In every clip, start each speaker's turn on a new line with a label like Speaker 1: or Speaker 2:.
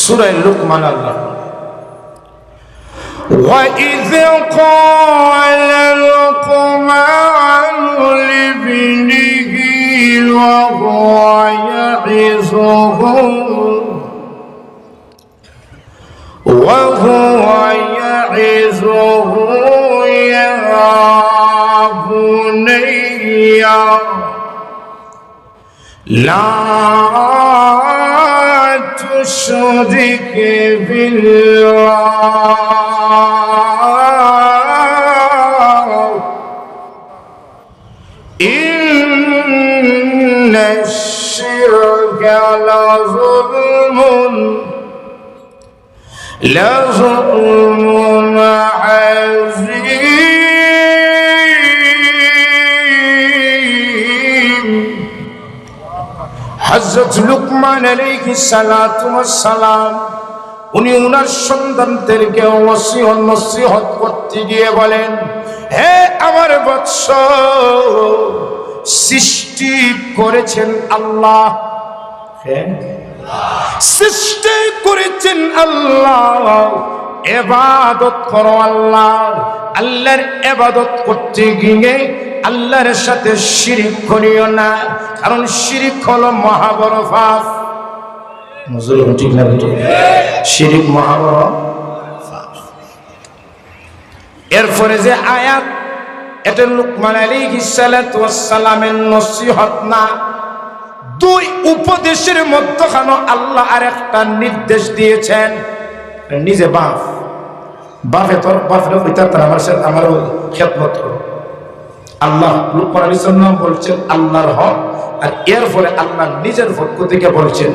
Speaker 1: সূরা লুকমান আল্লাহ وَإِذْ قَالَ لُقْمَانُ لِابْنِهِ وَهُوَ يَعِظُهُ يَا بُنَيَّ لَا تُشْرِكْ بِاللَّهِ إِنَّ الشِّرْكَ لظلم عظيم হযরত লুকমান আলাইহিস সালাতু ওয়াস সালাম উনি ওনার সন্তানদেরকে নসিহত করতে গিয়ে বলেন, হে আমার বৎস, সৃষ্টি করেছেন আল্লাহ, সৃষ্টি করেছেন আল্লাহ, ইবাদত করো আল্লাহর। আল্লাহর ইবাদত করতে গিয়ে আল্লাহর সাথে শিরক করিও না, কারণ শিরক হলো মহাবড় পাপ। নজরুল ঠিক না? শিরক মহাবড় পাপ। এরপরে যে আয়াত, এটা লুকমান আলাইহিস সালাতু ওয়াস সালামের নসিহত না, দুই উপদেশের মধ্যখানে আল্লাহ আর একটা নির্দেশ দিয়েছেন। নিজে বাপে তোর বাপরে কইতা আমার সাথে আমার খেদমত করো। আল্লাহ লুকমান আলাইহিস সালাম বলছেন আল্লাহর হক, আর এরপরে আল্লাহ নিজের পক্ষ থেকে বলছেন,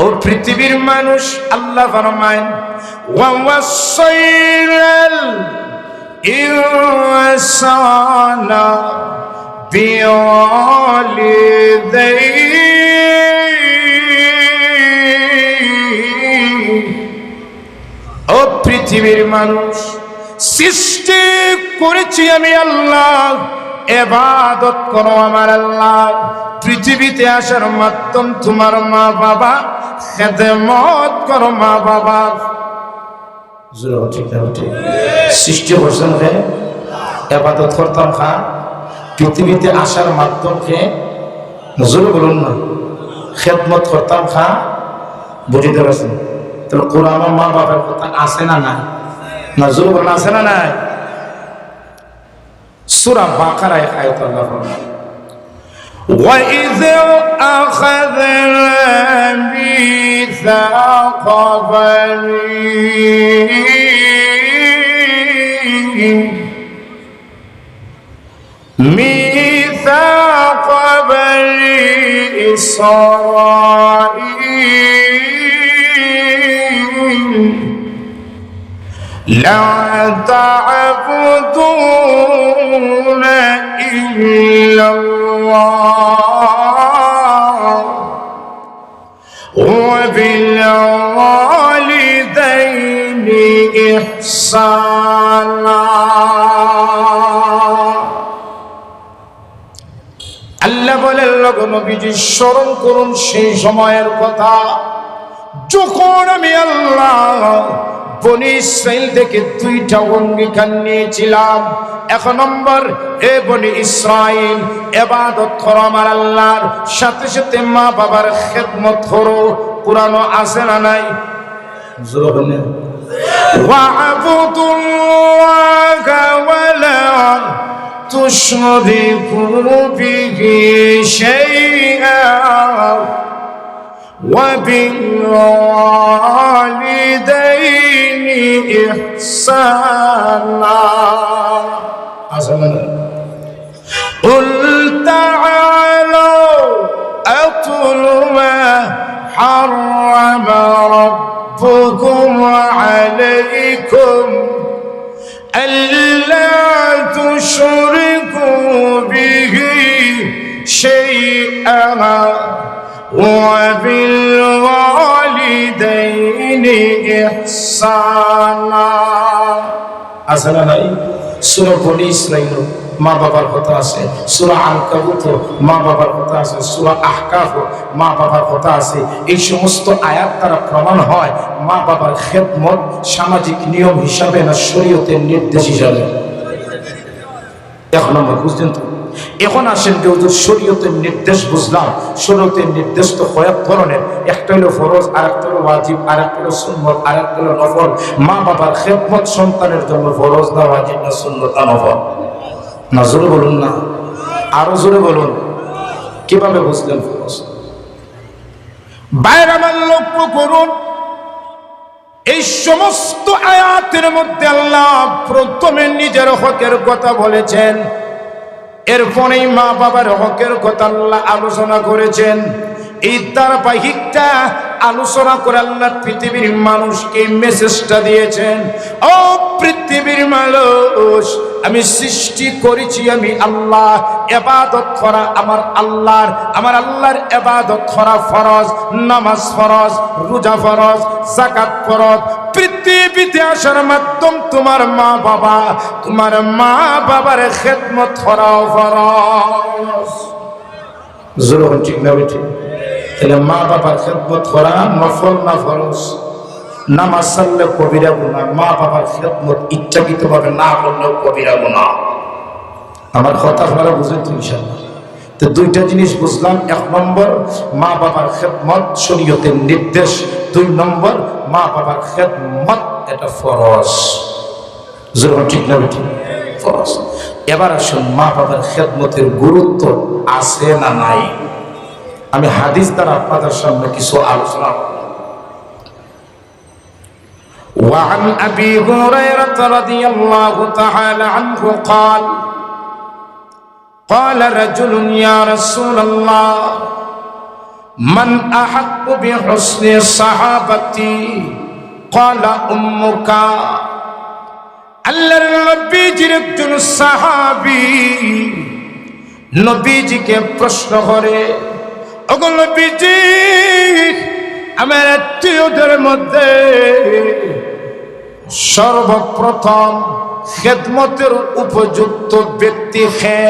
Speaker 1: ও পৃথিবীর মানুষ, আল্লাহ ফরমায় ওয়া ওয়াসাইনাল ইনসানা বিওয়ালিদাইহি ও পৃথিবীর মানুষ, সৃষ্টি করেছি আমি আল্লাহ, ইবাদত করো আমার আল্লাহ। পৃথিবীতে আসার মাধ্যম তোমার মা বাবা, খেদমত করো মা বাবা। সৃষ্টি করছেন হে, ইবাদত করতাম খা, পৃথিবীতে আসার মাধ্যম কে, জোরে বলুন না, খেদমত করতাম খা, বুঝিতে পারছেন? তাহলে কোরআন মা বাবার কথা আছে না নাই? না জোরে বলুন, আছে না নাই? সূরা বাকারা আয়াত আল্লাহ ফরমান, وَإِذْ أَخَذْنَا مِيثَاقَ بني إسرائيل لا تعبدون إلا الله وبالوالدين إحسانا। আল্লাহ বলেন, লগো নবীজি স্মরণ করুন সেই সময়ের কথা যখন আমি আল্লাহ বনি ইসরাইল থেকে দুইটা অঙ্গীকার নিয়েছিলাম। এক নম্বর, হে বনি ইসরাইল, ইবাদত করো আমার আল্লাহর, সাথে সাথে মা বাবার খেদমত করো। কোরআনে আছে না নাই? ওয়া'বুদুল্লাহা ওয়ালা তুশরিকু বিহি শাইআ وبالوالدين إحسانا। قل تعالوا أتل ما حرم ربكم عليكم ألا تشركوا به شيئا وبالوالدين إحسانا। আসলে নাই সূরা বনি ইসরাইল মা বাবার কথা আছে, সূরা আনকাবুত মা বাবার কথা আছে, সূরা আহকাফ মা বাবার কথা আছে। এই সমস্ত আয়াত দ্বারা প্রমাণ হয় মা বাবার খেদমত সামাজিক নিয়ম হিসাবে না শরীয়তের নির্দেশ হিসাবে। এক নম্বর বুঝলেন তো। এখন আসেন যে হুজুর শরীয়তের নির্দেশ বুঝলাম, শরীয়তের নির্দেশ তো কয়েক ধরনের, একটা হলো ফরজ, আরেকটা হলো ওয়াজিব, আরেকটা হলো সুন্নত, আরেকটা হলো নফল। মা বাবার খেদমত সন্তানের জন্য ফরজ না ওয়াজিব না সুন্নত না নফল? না জোরে বলুন না, আরো জোরে বলুন। কিভাবে বুঝলেন ফরজ? বাইরে আমার লক্ষ্য করুন, এই সমস্ত আয়াতের মধ্যে আল্লাহ প্রথমে নিজের হকের কথা বলেছেন, এরপরেই মা বাবার হকের কথা আল্লাহ আলোচনা করেছেন। এই ধারাবাহিকটা আলোচনা করে আল্লাহ পৃথিবীর মানুষকে মেসেজটা দিয়েছেন, ও পৃথিবীর মানুষ, আমি সৃষ্টি করেছি আমি আল্লাহ, ইবাদত করা আমার আল্লাহর ইবাদত করা ফরজ, নামাজ ফরজ, রোজা ফরজ, যাকাত ফরজ। পৃথিবীতে আসার মাধ্যম তোমার মা বাবার খেদমত করা ফরজ। জোর ঠিক না বেঠি? তাহলে মা বাবার খেদমত করা নফল না ফরজ? নামাজ সাল্লে কবিরা গুনাহ, মা বাবার খেদমত ইচ্ছাকৃতভাবে না করলেও কবিরা গুনাহ। আমার কথা আপনারা বুঝেন তো ইনশাআল্লাহ? তো দুইটা জিনিস বুঝলাম, এক নম্বর মা বাবার খেদমত শরীয়তের নির্দেশ, দুই নম্বর মা বাবার খেদমত এটা ফরজ। জোর ঠিক না বেঠি? ফরজ। এবার আসুন মা বাবার খেদমতের গুরুত্ব আছে না নাই? আমি হাদিস দ্বারা আপনাদের সামনে কিছু আলোচনা করব। وعن أبي هريرة رضي الله تعالى عنه قال رجل يا رسول الله من أحق بحسن صحابتي قال أمك। আল্লাহর নবীজির একজন সাহাবী নবীজিকে প্রশ্ন করে, ওগো নবীজি, আমার আত্মীয়দের মধ্যে সর্বপ্রথম খেদমতের উপযুক্ত ব্যক্তি কে?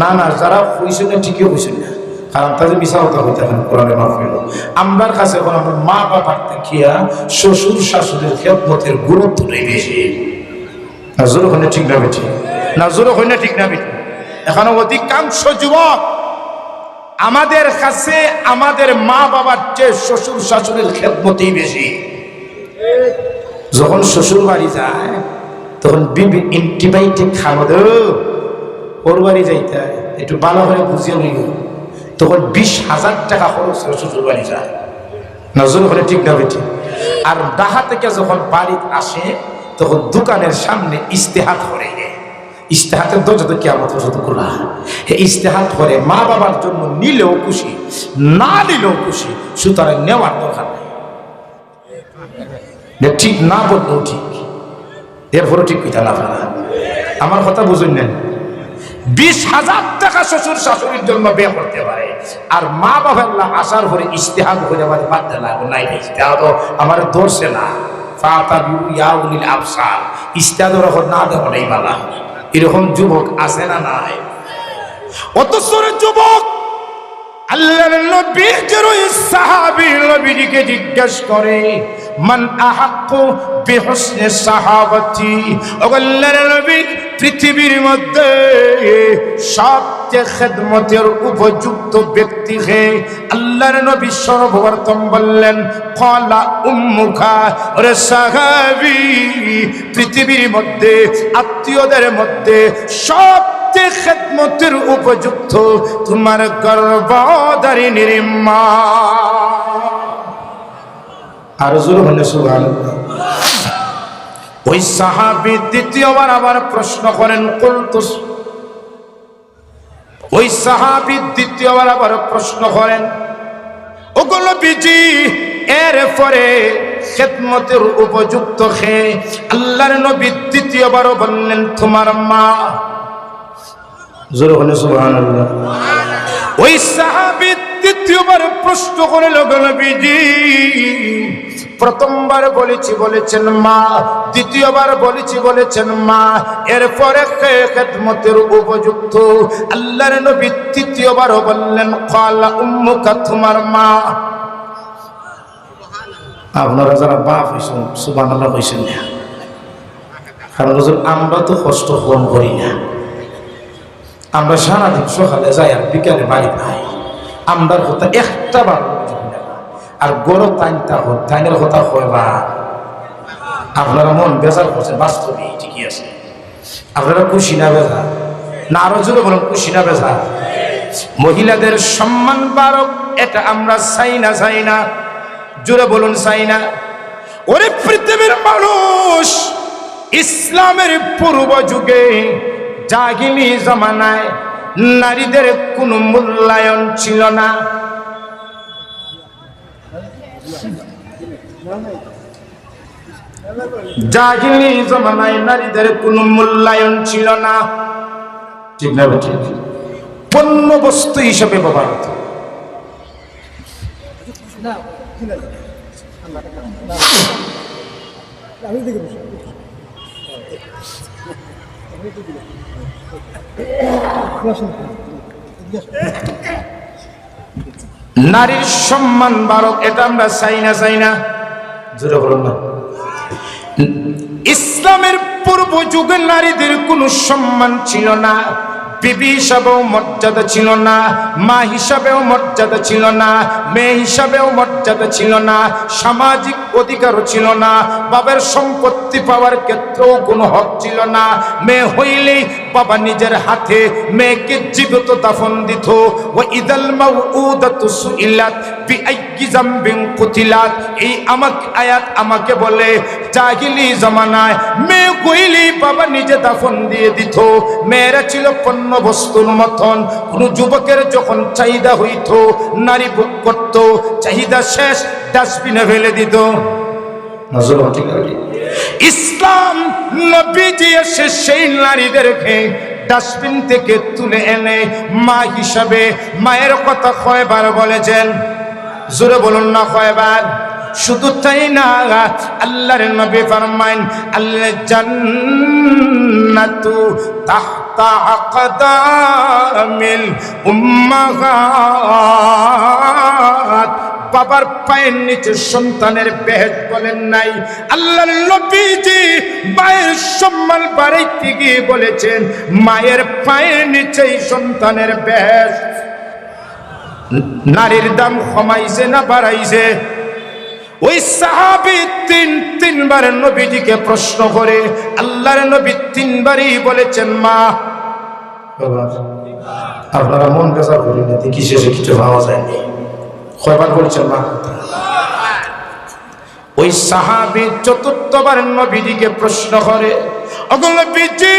Speaker 1: না না, যারা হইছে না ঠিকই হইছে না, কারণ তাদের মিশা কথা হইতে পারে কোরআনে মাহফিল। আমার কাছে এখন আমার মা বাবার দেখিয়া শ্বশুর শাশুড়ির খেদমতের গুরুত্বটাই বেশি। না জোর ওখানে ঠিক না বেঠি? না জোর ওখানে ঠিক না বেঠি? এখানে অধিকাংশ যুবক আমাদের কাছে আমাদের মা বাবার চেয়ে শ্বশুর শাশুড়ির খেদমতেই বেশি। যখন শ্বশুর বাড়ি যায় তখন বিবি অ্যান্টিবায়োটিক খাওয়া, ওর বাড়ি যাইতে একটু ভালো করে বুঝিয়ে নিল, তখন 20,000 টাকা খরচ করে শ্বশুর বাড়ি যায়। নজর করে ঠিক না বেঠি? আর ডাহা থেকে যখন বাড়ি আসে তখন দোকানের সামনে ইস্তেহাত করে, ইস্তেহাতের দরজা তো কিয়ামত পর্যন্ত খোলা। ইস্তেহাত করে মা বাবার জন্য নিলেও খুশি, না নিলেও খুশি, সুতরাং নেওয়ার দরকার নেই। ঠিক না বললেও ঠিক, এরপরও ঠিক পিতা না ফেলা। আমার কথা বুঝুন নেন, 20,000 টাকা শ্বশুর শাশুড়ির জন্য ব্যয় করতে পারে, আর মা বাবার আসার পরে ইস্তেহাদ হয়ে যাবে বাদ দেলা নাই, ইস্তেহাদ আমার দর্শে না ইস্তেহাদ না দেওয়া নেই বালা। এরকম যুবক আছে না নাই? অথচ যুবক আল্লাহর নবীর ওই সাহাবী নবীকে জিজ্ঞেস করে, মান আহাক্কু বিহুসনি সাহাবাতি, ও আল্লাহর নবী, পৃথিবীর মধ্যে সবচেয়ে খেদমতের উপযুক্ত ব্যক্তি কে? আল্লাহর নবী সর্বপ্রথম বললেন, ক্বালা উম্মুকা। ওরে সাহাবী, পৃথিবীর মধ্যে আত্মীয়দের মধ্যে সবচেয়ে খেদমতের উপযুক্ত তোমার গর্ভধারিণীর মা। আর জোরে বলে সুবহানাল্লাহ। ওই সাহাবী দ্বিতীয়বার আবার প্রশ্ন করেন, কুলতু। ওই সাহাবী দ্বিতীয়বার আবার প্রশ্ন করেন, ওগো নবীজি, এরপরে খেদমতের উপযুক্ত কে? আল্লাহর নবী দ্বিতীয়বারও বললেন, তোমার মা। জোরে বলে সুবহানাল্লাহ। ওই সাহাবী দ্বিতীয়বার প্রশ্ন করে নবীজি প্রথমবার বলেছি বলেছেন মা, দ্বিতীয়বার বলেছি বলেছেন মা, এরপরে খেদমতের উপযুক্ত। আল্লাহর নবী তৃতীয়বার বললেন ক্বালা উম্মুকা, তোমার মা। আপনারা যারা বাপ হইছেন সুবহানাল্লাহ কইছেন না, কারণ আমরা তো কষ্ট কম করি না। আমরা সারাদিন সকালে যাই আর বিকালে বাড়ি পাই, আমরা কথা একটা বার আর গরো তাইনের কথা কয়বা। আপনারা মন বেজার করছেন, বাস্তবে ঠিকই আছে। আপনারা খুশি না বেজার? না আরো জোরে বলুন, খুশি না বেজার? মহিলাদের সম্মান বাড়ক, এটা আমরা চাই না, চাই না? জোরে বলুন, চাই না? ওরে পৃথিবীর মানুষ, ইসলামের পূর্ব যুগে জাহিলি জামানায় নারীদের কোনো মূল্যায়ন ছিল না। জাহিলি জামানায় নারীদের কোনো মূল্যায়ন ছিল না, ঠিক না? ঠিক, পণ্য বস্তু হিসেবে ব্যবহার হতো। নারীর সম্মান বাড়ক, এটা আমরা চাই না, চাই না? জোরে বলুন না। ইসলামের পূর্ব যুগে নারীদের কোনো সম্মান ছিল না, বিবি হিসাবেও মর্যাদা ছিল না, মা হিসাবেও মর্যাদা ছিল না, মেয়ে হিসাবেও মর্যাদা ছিল না, সামাজিক অধিকারও ছিল না, বাবার সম্পত্তি পাওয়ার ক্ষেত্রেও কোনো হক ছিল না। মেয়ে হইলেই বাবা নিজের হাতে মেয়েকে জীবিত দাফন দিত। ওয়া ইদাল মাউউদাতু সুইলাত বিআইয়ি যামবিন কুতিলাত, এই আয়াত আমাকে বলে জাহিলি জামানায় মেয়ে হইলেই বাবা নিজে দাফন দিয়ে দিত। মেয়েরা ছিল পণ্য বস্তুর মতন। কোন যুবকের যখন চাহিদা হইতো, নারী ভোগ করত, চাহিদা শেষ ডাস্টবিনে ফেলে দিত। ইসলাম নবীজি এসে সেই নারীদেরকে ডাস্টবিন থেকে তুলে এনে মা হিসাবে মায়ের কথা কয়বার বলেছেন? জোরে বলুন না, কয়বার? শুধু তাই না, আল্লাহর নবী ফরমায়েন আল জান্নাতু তাহতা আকদামিল উম্মাহাত, বাবার পায়ের নিচে সন্তানের বেহেশত বলেন নাই। আল্লাহর নবীজি মায়ের সম্মান বাড়াইতে গিয়ে বলেছেন মায়ের পায়ের নিচেই সন্তানের বেহেশত। নারীর দাম কমাইছে না বাড়াইছে? ওই সাহাবী তিনবার নবীজিকে প্রশ্ন করে আল্লাহর নবী তিনবারই বলেছেন মা। আপনারা মন বেজার করেন না, দেখি শেষে কিছু পাওয়া যায়নি। কয়বার বলেছেন মা? ওই সাহাবী চতুর্থবার নবীজিকে প্রশ্ন করে, ওগো নবীজি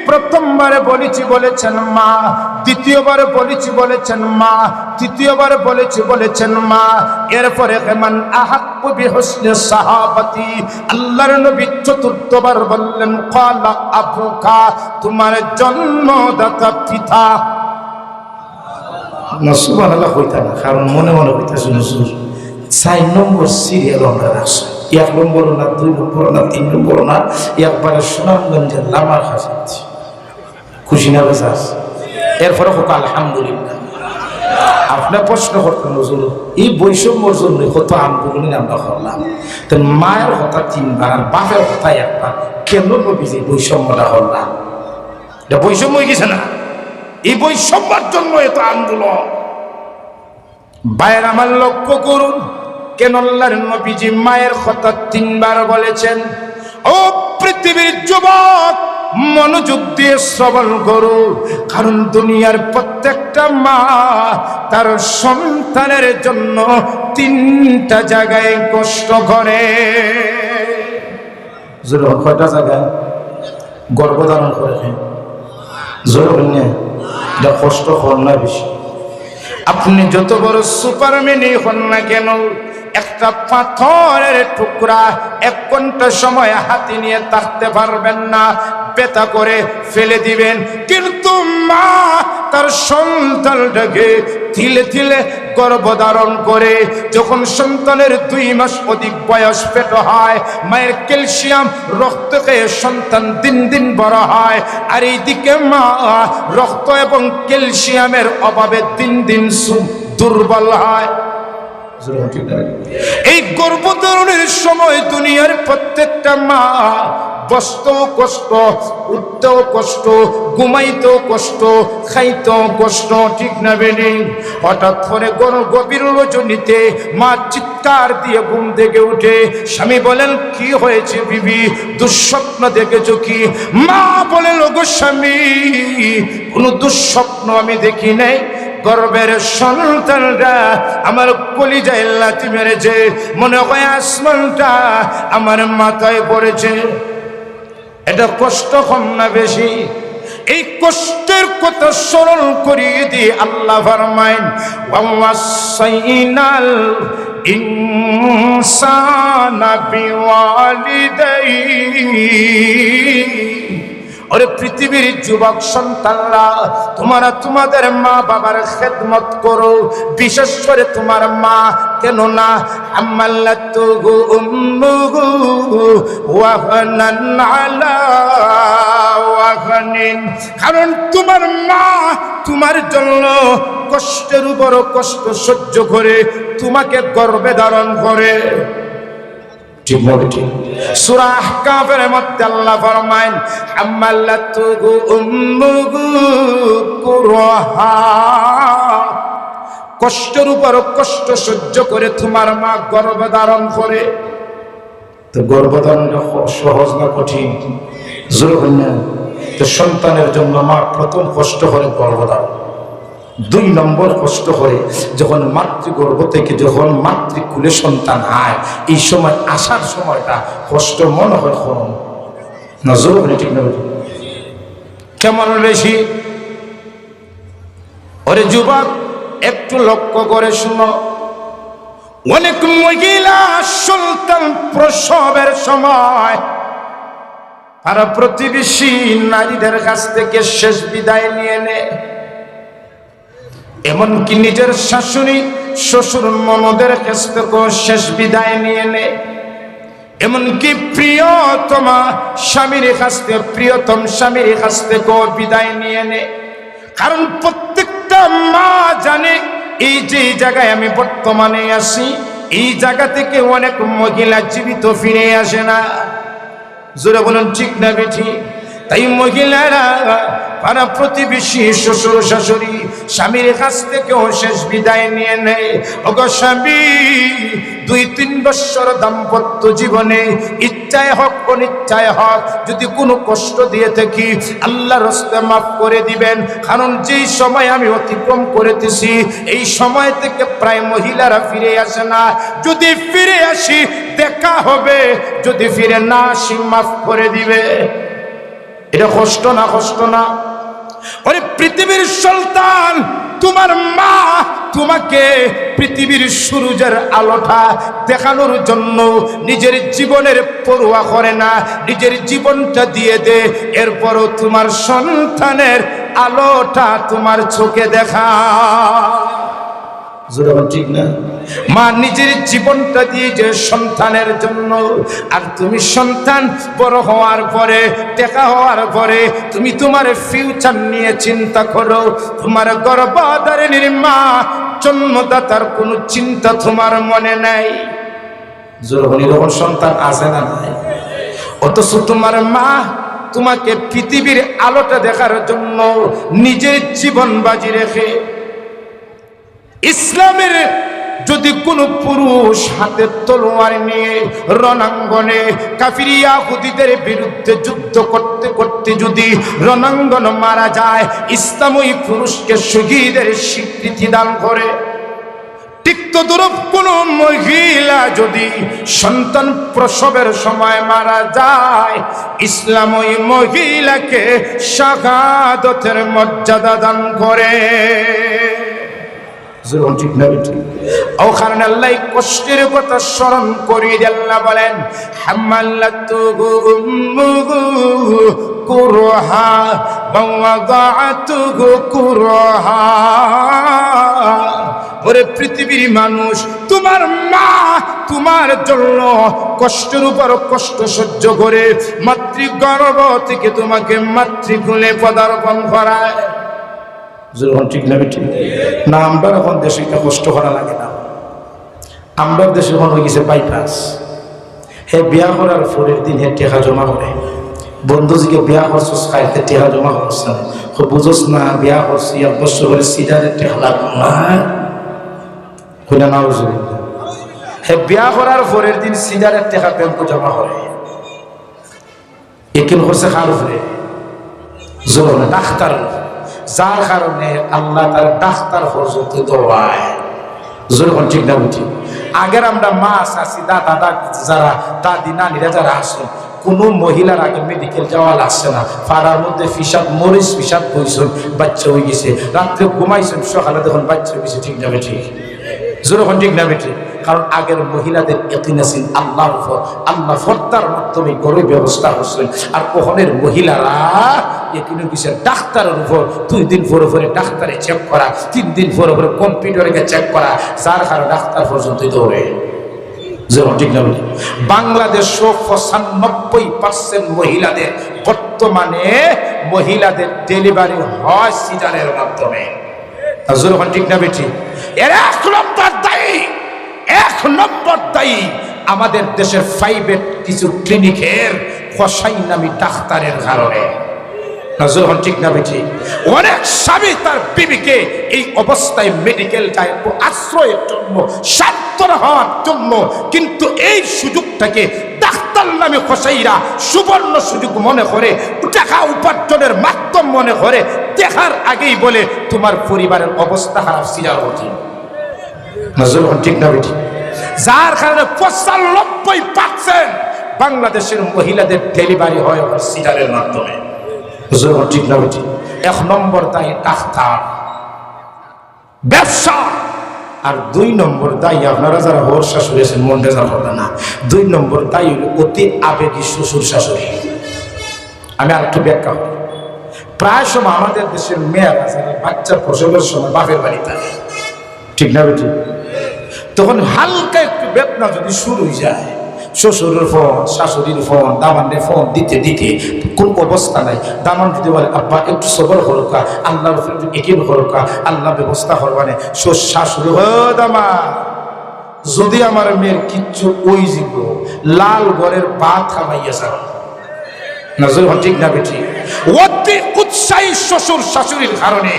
Speaker 1: প্রথমবারে বলেছি বলেছেন মা, দ্বিতীয়বার বলেছি বলেছেন মা, তৃতীয়বার বলেছি বলেছেন মা, এরপরে মান আহাক্কু বিহুসনি সাহাবাতি, আল্লাহর নবী চতুর্থবার বললেন ক্বালা আবুকা, তোমার জন্মদাতা পিতা। না সুবহানাল্লাহ কইতা না, কারণ মনে মনে কইতাছে হুজুর 4 নম্বর সিরিয়াল আমরা রাখছি, 1 নম্বর না 2 নম্বর না 3 নম্বর না, একবারে সুনামগঞ্জের লামার খাসাচ্ছি। খুশি না বেজাস? এরপরে হোক আলহামদুলিল্লাহ। আপনার প্রশ্ন করতেন হুজুর এই বৈষম্যর জন্য কত আন্দোলন আমরা করলাম, তো মায়ের কথা 3 বার আর বাপের কথা 1 বার, কেন নবীজি বৈষম্যটা করলাম? এটা বৈষম্য হয়ে গেছে না? এই বৈষম্যের জন্য এত আন্দোলন। ভাইয়ের আমার লক্ষ্য করুন, কেন আল্লাহর নবীজি মায়ের কথা 3 বার বলেছেন? ও পৃথিবীর যুবক, মনোযোগ দিয়ে শ্রবণ করো, কারণ দুনিয়ার প্রত্যেকটা মা তার সন্তানের জন্য 3টা জায়গায় কষ্ট করে। কয়টা জায়গায় গর্ভধারণ করে? জোর না, এটা কষ্ট হন না বেশি। আপনি যত বড় সুপারম্যানই হন না কেন, একটা পাথরের টুকরা 1 ঘন্টা সময় হাতে নিয়ে থাকতে পারবেন না। পেতা করে ফেলে দিবেন, কিন্তু মা তার সন্তানটাকে তিলে তিলে গর্ভধারণ করে যখন সন্তানের 2 মাস অধিক বয়স পেট হয়, মায়ের ক্যালসিয়াম রক্ত খেয়ে সন্তান দিন দিন বড় হয়, আর এইদিকে মা রক্ত এবং ক্যালসিয়ামের অভাবে দিন দিন দুর্বল হয়। এই গর্ভধারণের সময় দুনিয়ার প্রত্যেকটা মা বসতেও কষ্ট, উঠতেও কষ্ট, ঘুমাইতেও কষ্ট, খাইতেও কষ্ট, ঠিক না বেনি? হঠাৎ করে গভীর রজনীতে মা চিৎকার দিয়ে ঘুম থেকে উঠে, স্বামী বলেন কি হয়েছে বিবি, দুঃস্বপ্ন দেখেছো কি? মা বলেন ওগো স্বামী, কোনো দুঃস্বপ্ন আমি দেখি নাই, গর্বের সন্তানটা আমার কলিজায় লাথি মেরেছে, মনে হয় আসমানটা আমার মাথায় পড়েছে। এটা কষ্ট কম না বেশি? এই কষ্টের কথা স্মরণ করিয়ে দিয়ে আল্লাহ ফরমায়েন, ওয়াসাইনাল ইনসানা বিওয়ালিদাইহি। ওরে পৃথিবীর যুবক সন্তানরা, তোমরা তোমাদের মা বাবার খেদমত করো, বিশেষ করে তোমার মা। কেন না? হামালাতুহু উম্মুহু ওয়াহানান আলা ওয়াহানিন। কারণ তোমার মা তোমার জন্য কষ্টের উপর কষ্ট সহ্য করে তোমাকে গর্ভে ধারণ করে। ঠিক বলে ঠিক? সূরা আহকাফের মধ্যে আল্লাহ ফরমায়েন, হামালাতুহু উম্মুহু কুরহা। কষ্টের উপর কষ্ট সহ্য করে তোমার মা গর্ভধারণ করে। তো গর্ভধারণটা সহজ না কঠিন? জোর না? তো সন্তানের জন্য মা প্রথম কষ্ট করে গর্ভধারণ, 2 নম্বর কষ্ট হয় যখন মাতৃগর্ভ থেকে যখন মাতৃকুলে সন্তান হয়, এই সময় আসার সময়টা কষ্ট মনে হয় কম না? জোর না? ঠিক না? কেমন বেশি? ওরে যুবক, একটু লক্ষ্য করে শুনো, অনেক মহিলা সন্তান প্রসবের সময় তারা প্রতিবেশী নারীদের কাছ থেকে শেষ বিদায় নিয়ে নেয়, এমনকি নিজের শাশুড়ি শ্বশুর ননদের কাছ থেকেও শেষ বিদায় নিয়ে নেয়, এমনকি প্রিয়তমা স্বামীর কাছ থেকে প্রিয়তম স্বামীর কাছ থেকেও বিদায় নিয়ে নেয়। কারণ প্রত্যেকটা মা জানে এই যে জায়গায় আমি বর্তমানে আছি, এই জায়গা থেকে অনেক মহিলা জীবিত ফিরে আসে না। জোরে বলুন ঠিক না বেঠি? তাই মহিলারা পাড়া প্রতিবেশী শ্বশুর শাশুড়ি স্বামীর কাছ থেকেও শেষ বিদায় নিয়ে নেয়। ওগো স্বামী, 2-3 বছর দাম্পত্য জীবনে ইচ্ছায় হোক অনিচ্ছায় হোক যদি কোনো কষ্ট দিয়ে থাকি, আল্লাহর রাস্তায় মাফ করে দিবেন। কারণ যেই সময় আমি অতিক্রম করেতেছি এই সময় থেকে প্রায় মহিলারা ফিরে আসে না। যদি ফিরে আসি দেখা হবে, যদি ফিরে না আসি মাফ করে দিবে। এটা কষ্ট না? কষ্ট না? ওরে পৃথিবীর সন্তান, তোমার মা তোমাকে পৃথিবীর সূর্যের আলোটা দেখানোর জন্য নিজের জীবনের পরোয়া করে না, নিজের জীবনটা দিয়ে দে। এরপরও তোমার সন্তানের আলোটা তোমার চোখে দেখা। ঠিক না? মা নিজের জীবনটা দিয়ে যে সন্তানের জন্য, আর তুমি সন্তান বড় হওয়ার পরে টেকা হওয়ার পরে তুমি তোমার ফিউচার নিয়ে চিন্তা করো। তোমার গর্ভধারিণীর মা জন্মদাতার কোনো চিন্তা তোমার মনে নাই। যখন সন্তান আসে না, অথচ তোমার মা তোমাকে পৃথিবীর আলোটা দেখার জন্য নিজের জীবন বাজি রেখে। ইসলামের যদি কোনো পুরুষ হাতে তলোয়ার নিয়ে রণাঙ্গনে কাফির ইহুদীদের বিরুদ্ধে যুদ্ধ করতে করতে যদি রণাঙ্গন মারা যায়, ইসলাম ওই পুরুষকে শহীদের স্বীকৃতি দান করে। ঠিক তদ্রূপ কোনো মহিলা যদি সন্তান প্রসবের সময় মারা যায়, ইসলাম ওই মহিলাকে শাহাদাতের মর্যাদা দান করে। ওখানে আল্লাহ কষ্টের কথা স্মরণ করিয়ে আল্লাহ বলেন, হামালাতুহু উম্মুহু কুরহা ওয়া ওয়াদাতুহু কুরহা। ওরে পৃথিবীর মানুষ, তোমার মা তোমার জন্য কষ্টের উপর কষ্ট সহ্য করে মাতৃগর্ভ থেকে তোমাকে মাতৃকুলে পদার্পণ করায়। যখন ঠিক না ঠিক না, আমরা এখন দেশে একটা কষ্ট করা লাগে না। আমরা দেশে এখন হয়ে গেছে বাইপাস। হে বিয়া করার পরের দিন হে টেকা জমা করে, বন্ধুজিকে বিয়া করছস খাইতে টেকা জমা করছ না, বুঝোস না বিয়া করছি 1 বছর করে সিজারের টেকা লাগবে না। হইনা না বুঝলি, হে বিয়া করার পরের দিন সিজারের টেকা ব্যাংক জমা করে। একিন করছে খার উপরে জোর ডাক্তার, যার কারণে আল্লাহ তার ডাক্তার পর্যন্ত দোয়ায়। যখন ঠিক না বুঝি, আগের আমরা মা চাষি দাদা যারা দাদি নানিরা যারা আসেন, কোনো মহিলার আগে মেডিকেল যাওয়া লাগছে না। পাড়ার মধ্যে ফিসাব মরিচ ফিসাব বইছেন, বাচ্চা হয়ে গেছে, রাত্রে ঘুমাইছেন, সকালে দেখুন বাচ্চা হয়ে গেছে। ঠিক না ঠিক যখন ঠিক না ঠিক, কারণ আগের মহিলাদের ইয়াকিন আছে আল্লাহর উপর, আল্লাহ ফর্দার মাধ্যমে করে ব্যবস্থা করছেন। আর ওখানের মহিলারা ইয়াকিন হয়েছে ডাক্তারের উপর। 2 দিন পরে পরে ডাক্তারে চেক করা, 3 দিন পরে পরে কম্পিউটারে চেক করা, যার কারণে ডাক্তার পর্যন্ত দৌড়ে। যেমন ঠিক না বলি, বাংলাদেশ 95% মহিলাদের বর্তমানে মহিলাদের ডেলিভারি হয় সিজারের মাধ্যমে। যখন ঠিক না বেঠি, এর 1 নম্বর দায়ী আমাদের দেশের প্রাইভেট কিছু ক্লিনিকের কসাই নামী ডাক্তারের কারণে। যখন ঠিক না বেঠি, অনেক স্বামী তার বিবিকে এই অবস্থায় মেডিকেল যায় আশ্রয়ের জন্য, সান্ত্বনা হওয়ার জন্য, কিন্তু এই সুযোগটাকে ডাক্তার নামে কসাইরা সুবর্ণ সুযোগ মনে করে, টাকা উপার্জনের মাধ্যম মনে করে, দেখার আগেই বলে তোমার পরিবারের অবস্থা খারাপ, সিজার হচ্ছে। যখন ঠিক না বেঠি, যার কারণে 95% বাংলাদেশের মহিলাদের ডেলিভারি হয় সিজারের মাধ্যমে। ঠিক না বেঠি, 1 নম্বর দায়ী ডাক্তার, ব্যবসা। আর 2 নম্বর দায়ী আপনারা যারা হোর শাশুড়ি আছেন মন রেজা করবে না, 2 নম্বর দায়ী হল অতি আবেগী শ্বশুর শাশুড়ি। আমি আর একটু ব্যাখ্যা করি। প্রায় সময় আমাদের দেশের মেয়েরা যারা বাচ্চা প্রসবের সময় বাপের বাড়ি থাকে, ঠিক না বেঠি, তখন হালকা একটু বেদনা যদি শুরু হয়ে যায়, শ্বশুরের ফোন শাশুড়ির ফোন দামানের ফোন দিতে দিতে কোন অবস্থা নাই, দামান যদি বলে আব্বা একটু সবর হরকা, আল্লাহর একটু একিন হরকা, আল্লাহ ব্যবস্থা করবানে, শাশুড়ি দামা যদি আমার মেয়ের কিচ্ছু ওই জীব লাল ঘরের ভাত খামাইয়া যাও নজর ঠিক না বেঠি, অতি উৎসাহী শ্বশুর শাশুড়ির কারণে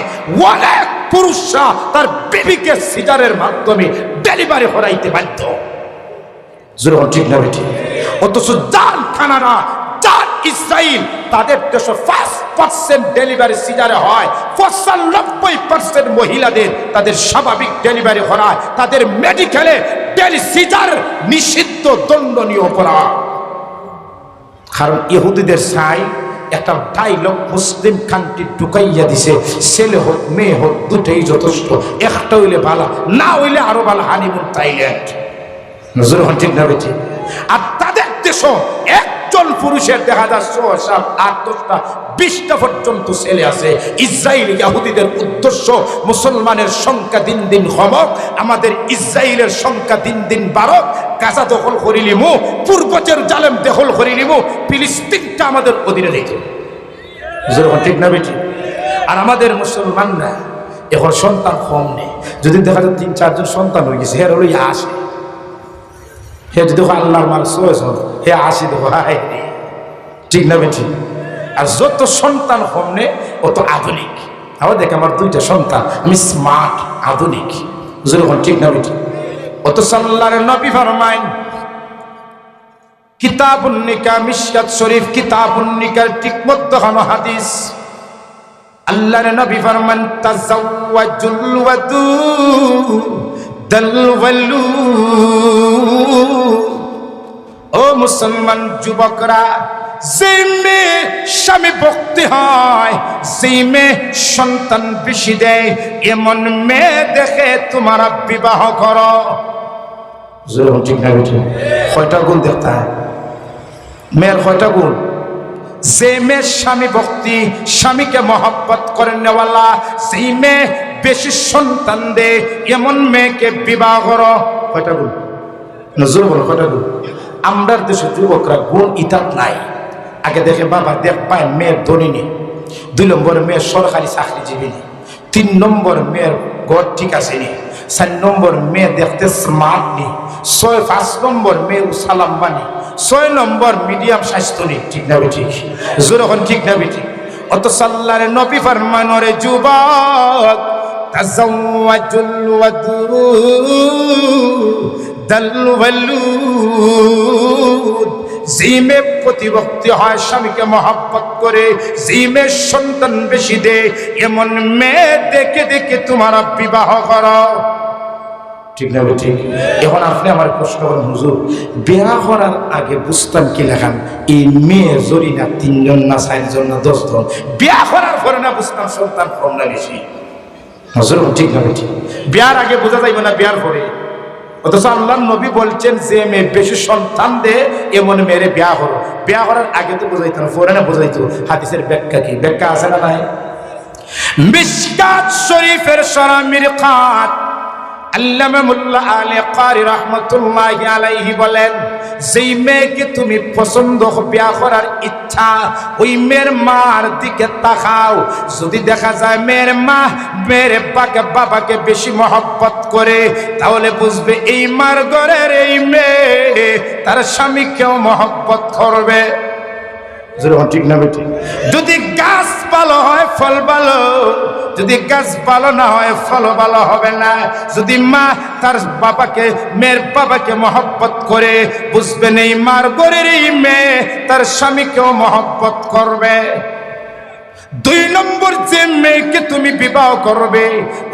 Speaker 1: অনেক পুরুষরা তার বিবিকে সিজারের মাধ্যমে ডেলিভারি করাইতে বাধ্য। ঠিক না বেঠি, অথচ জান খানারা জান ইসরাইল তাদের 5% ডেলিভারি সিজারে হয়, 95% মহিলাদের তাদের স্বাভাবিক ডেলিভারি করায়, তাদের মেডিকেলে সিজার নিষিদ্ধ, দণ্ডনীয় অপরাধ। কারণ ইহুদিদের চাই একটা ডাইলগ মুসলিম কান্ট্রি ঢুকাইয়া দিছে, ছেলে হোক মেয়ে হোক দুটোই যথেষ্ট, একটা হইলে ভালো, না হইলে আরো ভালো, হানিমুন থাইল্যান্ড। নজর ঠিক না বেঠি, আর তাদের দেশও একজন পুরুষের দেখা যায় 6, 7, 8, 10টা 20টা পর্যন্ত ছেলে আছে। ইসরায়েল ইহুদিদের উদ্দেশ্য মুসলমানের সংখ্যা দিন দিন কমক, আমাদের ইসরায়েলের সংখ্যা দিন দিন বাড়ক, গাজা দখল করিলিমু, পূর্ব জেরুজালেম দখল করিলিমু, ফিলিস্তিনটা আমাদের অধীনে রেখে। ঠিক না বেঠি, আর আমাদের মুসলমানরা এখন সন্তান কম নেই, যদি দেখা যায় 3-4 জন সন্তান হয়ে গেছে, হের হলো আসে, হে যদি আল্লাহর মাল 6 জন, হে 80 দেখো, হাই ঠিক না বেঠি। আর যত সন্তান কম নে অত আধুনিক। আবার দেখ আমার 2টা সন্তান, আমি স্মার্ট আধুনিক। যখন ঠিক না বেঠি, অত আল্লাহর নবী ফরমাইন কিতাবুন নিকাহ, মিশকাত শরীফ কিতাবুন নিকাহ ঠিক মধ্যখানো হাদিস, আল্লাহর নবী ফরমান তাজাওয়াজুল ওয়াদুদাল ওয়ালুদ। ও মুসলমান যুবকরা, যে মেয়ে স্বামী ভক্তি হয়, যে মেয়ে সন্তান বেশি দেয়, এমন মেয়ে দেখে তোমারা বিবাহ করো। ঠিক না বেঠি, কয়টা গুণ দেখতে হয় মেয়ের, কয়টা গুণ? যে মেয়ে স্বামী ভক্তি, স্বামীকে মহব্বত করে নেওয়ালা, সেই মেয়ে বেশি সন্তান দে, এমন মেয়েকে বিবাহ করো। কয়টা গুণ? নজর বলো, কয়টা গুণ? আমরার দেশে যুবকরা গুণ ইতাত নাই। আগে দেখে বাবা দেখ পায় মেয়ের ধনী নেই, 2 নম্বর মেয়ের সরকারি চাকরিজীবী নেই, 3 নম্বর মেয়ের ঘর ঠিক আছে নি, 4 নম্বর মেয়ে দেখতে স্মার্ট নি, 5 নম্বর মেয়ে সালাম বানি, 6 নম্বর মিডিয়াম স্বাস্থ্য নেই। ঠিক না ঠিক? যখন ঠিক না ঠিক? অথচ আল্লাহর নবী ফরমান, ওরে যুবক, তাজাওয়াজুল ওয়াদুদাল ওয়ালুদ, যে মেয়ে প্রতিভক্তি হয়, স্বামীকে মহব্বত করে, যে মেয়ে সন্তান বেশি দে, এমন মেয়ে দেখে দেখে তোমার বিবাহ করো। ঠিক না ঠিক? এখন আপনি আমার প্রশ্ন করেন, হুজুর বিবাহ করার আগে বুঝতাম কি লেখান এই মেয়ে জরি না 3 জন না 4 জন না 10 জন, বিবাহ করার পরে না বুঝতাম সন্তান কম না বেশি। হুজুর ঠিক না ঠিক? বিয়ার আগে বোঝা যাইবে না, বিয়ার পরে। অথচ আল্লাহর নবী বলছেন যে মেয়ে বেশি সন্তান দে এমন মেয়েরে বিয়া করো। বিয়া করার আগে তো বোঝাইতো না, পরে না বোঝাইতো। হাদিসের ব্যাখ্যা কি? ব্যাখ্যা আছে না নাই? মিশকাত শরীফের সূরা মিরকাত আল্লামা মোল্লা আলী কারি রাহমাতুল্লাহি আলাইহি বলেন, যেই মেয়েকে তুমি পছন্দ বিয়া করার ইচ্ছা, ওই মেয়ের মার দিকে তাকাও। যদি দেখা যায় মেয়ের মা মেয়ের বাবাকে বেশি মহব্বত করে, তাহলে বুঝবে এই মার ঘরের এই মেয়ে তার স্বামীকেও মহব্বত করবে। ঠিক না বেটি? যদি গাছ ভালো হয় ফল ভালো, যদি গাছ ভালো না হয় ফল ভালো হবে না। যদি মা তার বাবাকে মেয়ের বাবাকে মহব্বত করে, বুঝবেন এই মার ঘরের এই মেয়ে তার স্বামীকেও মহব্বত করবে। 2 নম্বর, যে মেয়েকে তুমি বিবাহ করবে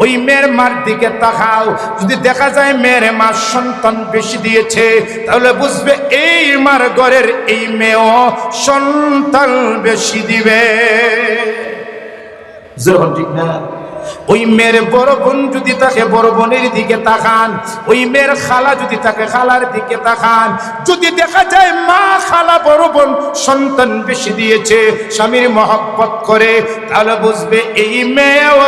Speaker 1: ওই মেয়ের মার দিকে তাকাও। যদি দেখা যায় মেয়ের মা সন্তান বেশি দিয়েছে, তাহলে বুঝবে এই মার ঘরের এই মেয়েও সন্তান বেশি দিবে। ঠিক না? ওই মেয়ের বড় বোন যদি থাকে বড় বোনের দিকে তাকান, ওই মেয়ের খালা যদি থাকে খালার দিকে তাকান। যদি দেখা যায় মা খালা বড় বোন সন্তান বেশি দিয়েছে, স্বামীর মহব্বত করে, তাহলে বুঝবে এই মেয়েও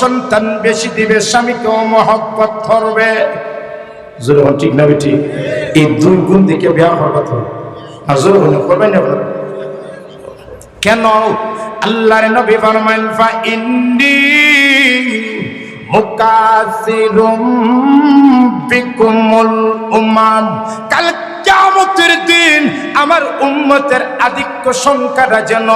Speaker 1: সন্তান বেশি দিবে, স্বামীকেও মহব্বত করবে। ঠিক না বেটি? এই 2 গুণ দেখে বিয়া করবা তো আর জোর করবেন না। কেন? আল্লাহর নবী ফরমান, ফা ইন্নী মুকাসিরুম বিকুমুল উম্মাম, কাল কিয়ামতের দিন আমার উম্মতের আধিক্য সংখ্যাটা যেন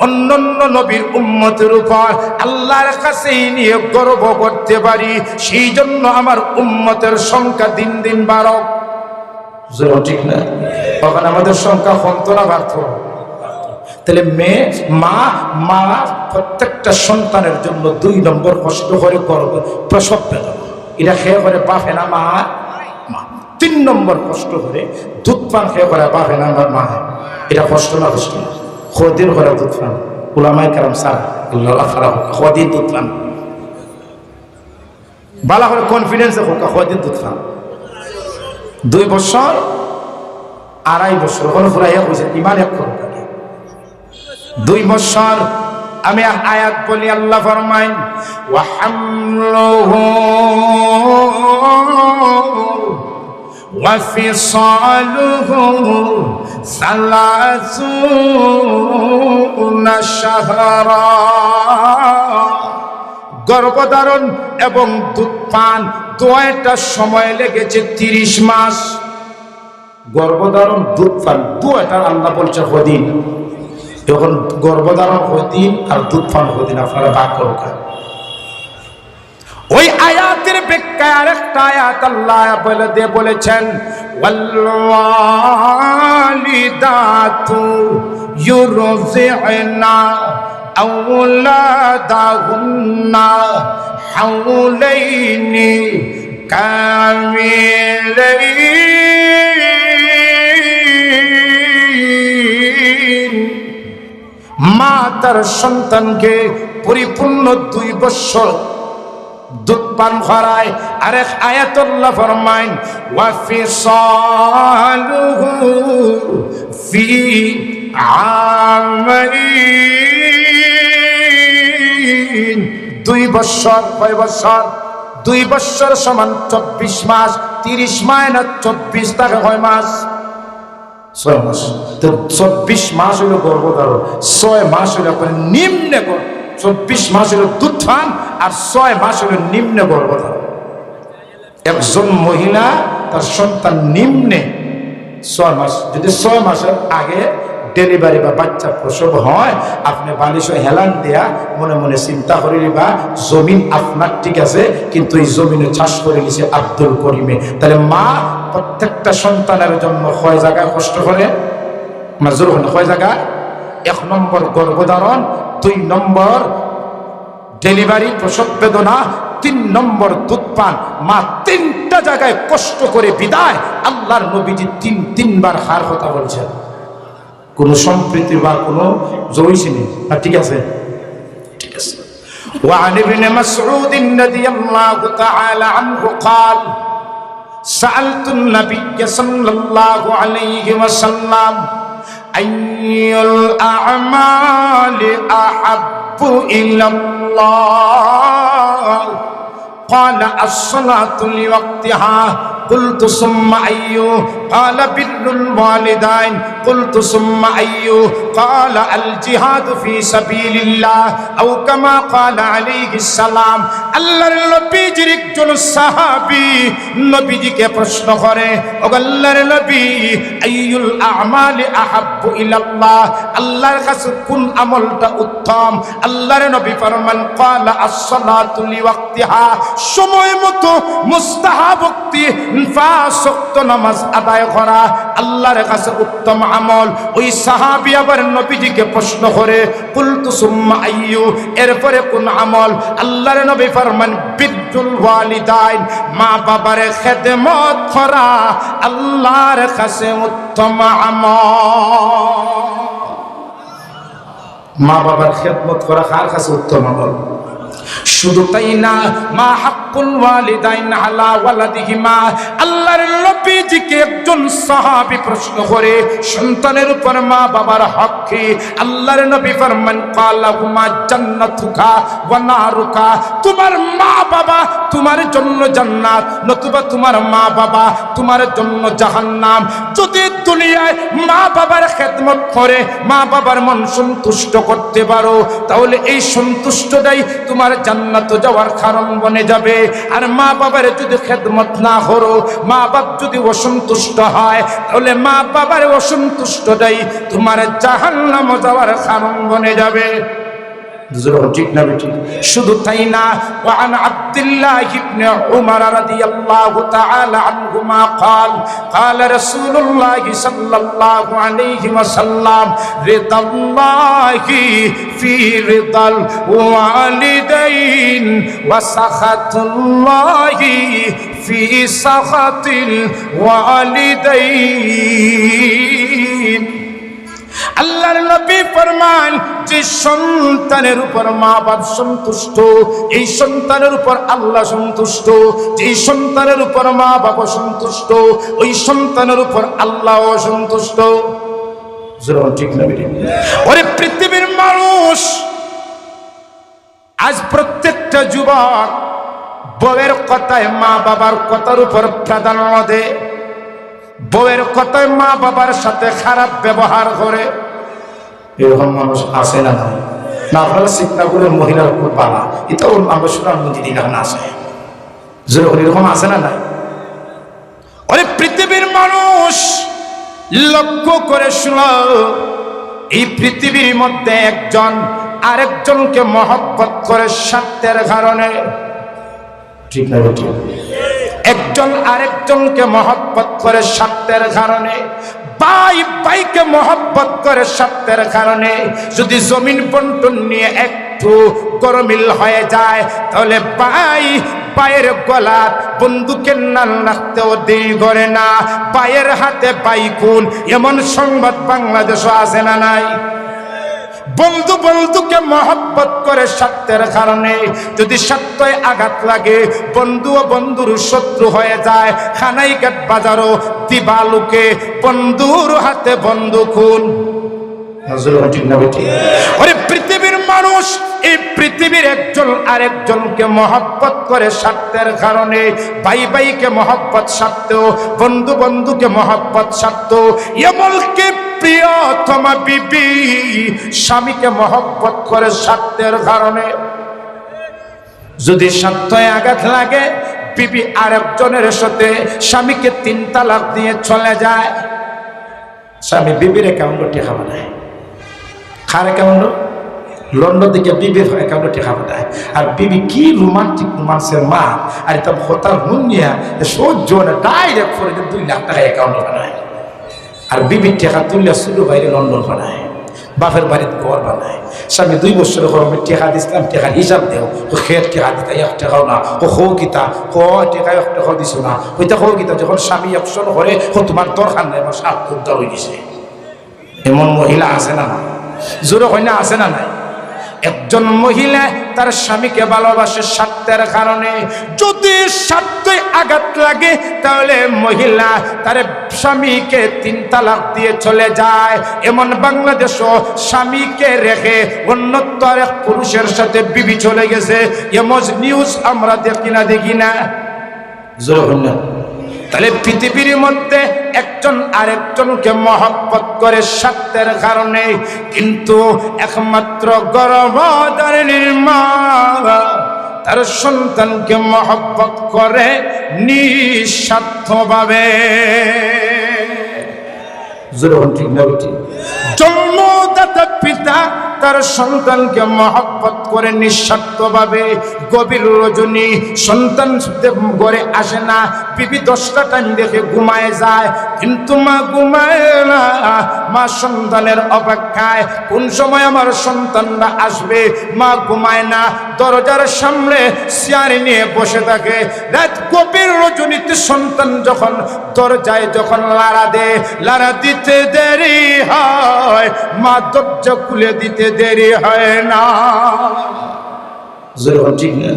Speaker 1: অন্যান্য নবীর উম্মতের উপর আল্লাহর কাছে নিয়ে গর্ব করতে পারি, সেই জন্য আমার উম্মতের সংখ্যা দিন দিন বাড়ক। ঠিক না? তখন আমাদের সংখ্যা কমতো না বাড়তো? তাহলে মেয়ে মা প্রত্যেকটা সন্তানের জন্য 2 নম্বর কষ্ট করে করবে প্রসব বেদনা, এটা খেয়ে করে বাপে না মা। 3 নম্বর কষ্ট করে দুধ পান খেয়ে করে বাপে না আমার মা। এটা কষ্ট না? কষ্ট না। কদিন করে দুধ পান উলামায়ে কেরাম স্যার আল্লাহ ফারা কদিন দুধ পান বালা করে কনফিডেন্সে হোক, কদিন দুধ পান? 2 বছর 2.5 বছর ওখানে ফুরাইয়া হয়েছে ইমান এক করো 2 বছর। আমি আয়াত বলি, আল্লাহ ফরমাইন, ওয়া হামলুহু ওয়া ফিসালুহু 30 শাহরা, গর্ভধারণ এবং দুধ পান দুইটা সময় লেগেছে 30 মাস। গর্ভধারণ দুধ পান দুইটা আল্লাহ বলছে কদিন। যখন গর্ভধারণ কদিন আর দুধ পান কদিন আপনারা ভাগ করুক। ওই আয়াতের ব্যাখ্যায় আরেকটা আয়াত আল্লাহ বলেছেন, ওয়ালিদাতু ইউরজি'না আওলাদাহুন্না হাওলাইনি কামিলাইন, মা তার সন্তানকে পরিপূর্ণ 2 বছর দুধ পান করায়। আরেক আয়াত আল্লাহ ফরমায়, ওয়া ফিসালুহু ফি আমাইন 2 বছর। কয় বছর? 2 বছর সমান 24 মাস। 30 মাইনাস 24 টাকা কয় মাস? 6 মাস। তো 24 মাস হলো গর্ভধারণ, 6 মাস হলো আপনার নিম্ন গর্ভ। 24 মাস হলো দুধপান আর 6 মাস হলো নিম্ন গর্ভধারণ। একজন মহিলা তার সন্তান নিম্নে 6 মাস, যদি 6 মাসের আগে ডেলিভারি বা বাচ্চা প্রসব হয়, আপনি বালিশ হেলান দেয়া মনে মনে চিন্তা করে বা জমিন আপনার ঠিক আছে, কিন্তু এই জমিনে চাষ করে নিছে আব্দুল করিমে। তাহলে মা প্রত্যেকটা সন্তানের জন্য কয় জায়গায় কষ্ট করে? মাজুর কয় জায়গায়? 1 নম্বর গর্ভধারণ, 2 নম্বর ডেলিভারি প্রসব বেদনা, 3 নম্বর দুধ পান। মা 3টা জায়গায় কষ্ট করে বিদায়। আল্লাহর নবীজি 3বার হার কথা বলছেন। কোন সম্প্রীতি বা কোন জয়সী নেই। ঠিক আছে, ঠিক আছে। وعن ابن مسعود رضي الله تعالى عنه قال سألت النبي صلى الله عليه وسلم أي الأعمال أحب إلى الله قال الصلاة لوقتها قلت ثم أي؟ قال بر الوالدين قلت ثم أي؟ قال الجهاد في سبيل الله أو كما قال عليه السلام। আল্লাহর নবীজির একজন সাহাবী নবীজিকে প্রশ্ন করে, ও আল্লাহর নবী, আইয়ুল আমালি আহাব্বু ইলাল্লাহ, আল্লাহর কাছে কোন আমলটা উত্তম? আল্লাহর নবী ফরমান, ক্বালা আস-সালাতু লিওয়াক্তিহা, সময় মতো মুস্তাহাব ওয়াক্তি 5 ওয়াক্ত নামাজ আদায় করা আল্লাহর কাছে উত্তম আমল। ওই সাহাবী আবার নবীজিকে প্রশ্ন করে, কুলতু সুম্মা আইয়ু, এরপরে কোন আমল? আল্লাহর নবী ফরমান, বিররুল ওয়ালিদাইন, মা বাবার খেদমত করা আল্লাহর কাছে উত্তম আমল। মা বাবার খেদমত করা কার কাছে উত্তম আমল? শুধু তাই না, মা হাক্কুল ওয়ালিদাইন আলা ওয়ালাদিহিমা, আল্লাহর নবীজিকে একজন সাহাবী প্রশ্ন করে, সন্তানের উপর মা বাবার হক কি? আল্লাহর নবী ফরমান, ক্বালাহুমা জান্নাতুকা ওয়া নারুকা, তোমার মা বাবা তোমার জন্য জান্নাত, নতুবা তোমার মা বাবা তোমার জন্য জাহান্নাম। যদি দুনিয়ায় মা বাবার খেদমত করে মা বাবার মন সন্তুষ্ট করতে পারো, তাহলে এই সন্তুষ্টটাই তোমার জান্নাত যাওয়ার কারণ বনে যাবে। আর মা বাবার যদি খেদমত না করো, মা বাপ যদি অসন্তুষ্ট হয়, তাহলে মা বাবার অসন্তুষ্টটাই তোমার জাহান্নাম যাওয়ার কারণ বনে যাবে। ঠিক না বেটি? শুধু তাই না, وعن عبد الله بن عمر رضي الله تعالى عنهما قال قال رسول الله صلى الله عليه وسلم رضا الله في رضا الوالدين وسخط الله في سخط الوالدين। আল্লাহর নবী ফরমান, যে সন্তানের উপর মা বাপ সন্তুষ্ট, এই সন্তানের উপর আল্লাহ সন্তুষ্ট। যে সন্তানের উপর মা বাপ সন্তুষ্ট, ওই সন্তানের উপর আল্লাহ সন্তুষ্ট। ঠিক না? ওরে পৃথিবীর মানুষ, আজ প্রত্যেকটা যুবক বউয়ের কথায় মা বাবার কথার উপর প্রাধান্য দেয়, বউয়ের কথায় মা বাবার সাথে খারাপ ব্যবহার করে। এরকম মানুষ আছে না? না, আপনারা সিকনাপুরের মহিলার উপর বাবা, এটা ওর আমরা শোনার মধ্যে দিলাম না, আছে এরকম আছে না? নাই। ওরে পৃথিবীর মানুষ, লক্ষ্য করে শুনো, এই পৃথিবীর মধ্যে একজন আরেকজনকে মহব্বত করে স্বার্থের কারণে। ঠিক না? একজন আরেকজনকে মহব্বত করে স্বার্থের কারণে, ভাই ভাইকে মহব্বত করে স্বার্থের কারণে। যদি জমিন বন্টন নিয়ে একটু গরমিল হয়ে যায়, তাহলে ভাই ভাইয়ের গলার বন্দুকের নাল রাখতেও দেরি করে না, ভাইয়ের হাতে ভাই খুন, এমন সংবাদ বাংলাদেশও আছে না নাই? বন্ধু বন্ধুকে মহব্বত করে স্বার্থের কারণে, যদি স্বার্থে আঘাত লাগে, বন্ধু ও বন্ধুর শত্রু হয়ে যায়। খানাইঘাট বাজারও দিবালুকে বন্ধুর হাতে বন্ধু খুন। ঠিক না বেটি? ওরে পৃথিবীর মানুষ এই পৃথিবীর একজন আরেকজনকে মহব্বত করে স্বার্থের কারণে, ভাই ভাইকে মহব্বত স্বার্থ, বন্ধু বন্ধুকে মহব্বত স্বার্থ, এমনকি প্রিয়তমা বিবি স্বামীকে মহব্বত করে স্বার্থের কারণে। যদি স্বার্থে আঘাত লাগে, বিবি আরেকজনের সাথে স্বামীকে 3 তালাক দিয়ে চলে যায়, স্বামী বিবির অ্যাকাউন্টে টেকা বানায়, খার অ্যাকাউন্ট লন্ডন থেকে বিবির অ্যাকাউন্টে টেকা বানায়। আর বিবি কি রোমান্টিক রোমান্সের মা, আর এটা হতার হুনিয়া সহ্য না, ডাইরেক্ট করে 2 লাখ টাকা অ্যাকাউন্ট বানায়। আর বিবির টেকা তুললে শুধু বাইরে লন্ডন বানায়, বাপের বাড়ির ঘর বানায়। স্বামী 2 বছর আমি টেকা দিছিলাম, টেকার হিসাব দেও, ও খের টেকা দিতা 1 টাকাও না, ও হো গীতা টেকা 1 টাকাও দিছ না, ওইটা হো গীতা। যখন স্বামী অ্যাকশন করে, ও তোমার দরকার নাই, আমার সাত উদ্ধার হয়ে গেছে। এমন মহিলা আছে না না? জোরে হয় না, আছে না নাই? একজন মহিলা তার স্বামীকে ভালোবাসে স্বার্থের কারণে। যদি স্বার্থে আঘাত লাগে, তাহলে মহিলা তার স্বামীকে 3 তালাক দিয়ে চলে যায়। এমন বাংলাদেশও স্বামীকে রেখে অন্যত্র এক পুরুষের সাথে বিবি চলে গেছে, এমন নিউজ আমরা দেখি না? জোরে হয় না? তাহলে পৃথিবীর মধ্যে একজন আরেকজনকে মহব্বত করে স্বার্থের কারণে, কিন্তু একমাত্র গর্ভধারিণীর মা তার সন্তানকে মহব্বত করে নিঃস্বার্থভাবে। জন্মদাতা পিতা তার সন্তানকে মহব্বত করে নিঃস্বার্থভাবে। গভীর রজনী সন্তান ঘরে আসে না, বিবি 10টা টাইম দেখে ঘুমায় যায়, কিন্তু মা ঘুমায় না। মা সন্তানের অপেক্ষায়, কোন সময় আমার সন্তানরা আসবে, মা ঘুমায় না। দরজার সামনে চেয়ারে নিয়ে বসে থাকে। রাত গভীর রজনীতে সন্তান যখন দরজায় লাড়া দিতে দেরি হয়, মা দরজা খুলে দিতে দেরি হয় না। জোরে ঠিক না?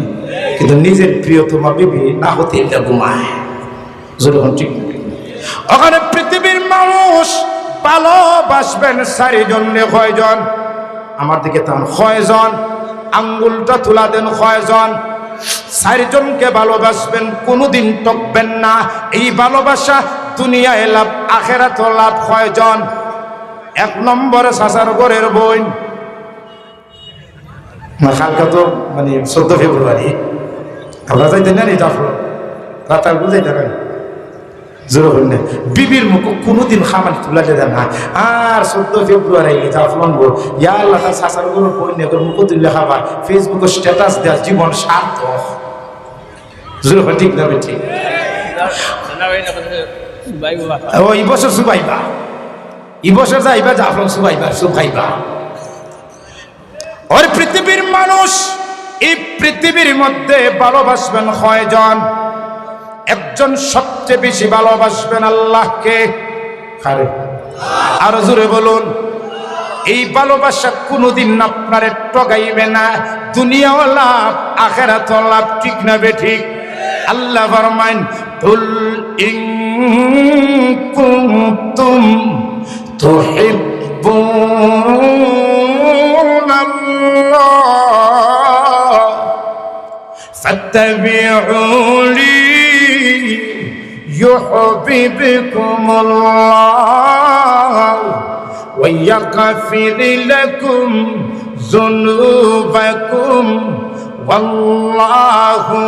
Speaker 1: কিন্তু নিজের প্রিয়তমা বিবি না হতে এটা ঘুমায়। জোরে ঠিক না? ওখানে পৃথিবীর মানুষ ভালোবাসবেন 4 জন, কয়জন? আমার দিকে তান, কয়জন? আঙ্গুলটা তুলা দেন, কয়জন? 4 জনকে ভালোবাসবেন, কোনোদিন টকবেন না। এই ভালোবাসা দুনিয়ায় লাভ, আখেরাতে লাভ। কয়জন? 1 নম্বরে চাচার ঘরের বোন। কালকে তো মানে 14 ফেব্রুয়ারি, আমরা যাইতেন না জাফর রাতার বুঝাইতে পারেন। জোর হইলে বিবির মুখ কোনোদিন খামানি তুলা যায় না। আর 14 ফেব্রুয়ারি জাফলন গো ইয়া আল্লাহ, তার চাচার ঘরের বোন মুখ তুললে খাবার, ফেসবুকে স্ট্যাটাস দেওয়ার জীবন সার্থক। জোর হয় ঠিক না? ঠিক। ও এই বছর সুবাইবা, এই বছর যাইবা জাফলন সুবাইবা। ওর পৃথিবীর মানুষ এই পৃথিবীর মধ্যে ভালোবাসবেন কয়জন? একজন সবচেয়ে বেশি ভালোবাসবেন আল্লাহকে। আরো জোরে বলুন। এই ভালোবাসা কোনোদিন আপনারে ঠকাইবে না, দুনিয়াও লাভ, আখিরাতেও লাভ। ঠিক না বেঠিক? আল্লাহ ফরমান, কুল ইন কুনতুম তুহিব্বুনাল্লাহ ফাত্তাবিউনি ইউহিব্বুকুমুল্লাহ ওয়া ইয়াগফির লাকুম যুনুবাকুম ওয়াল্লাহু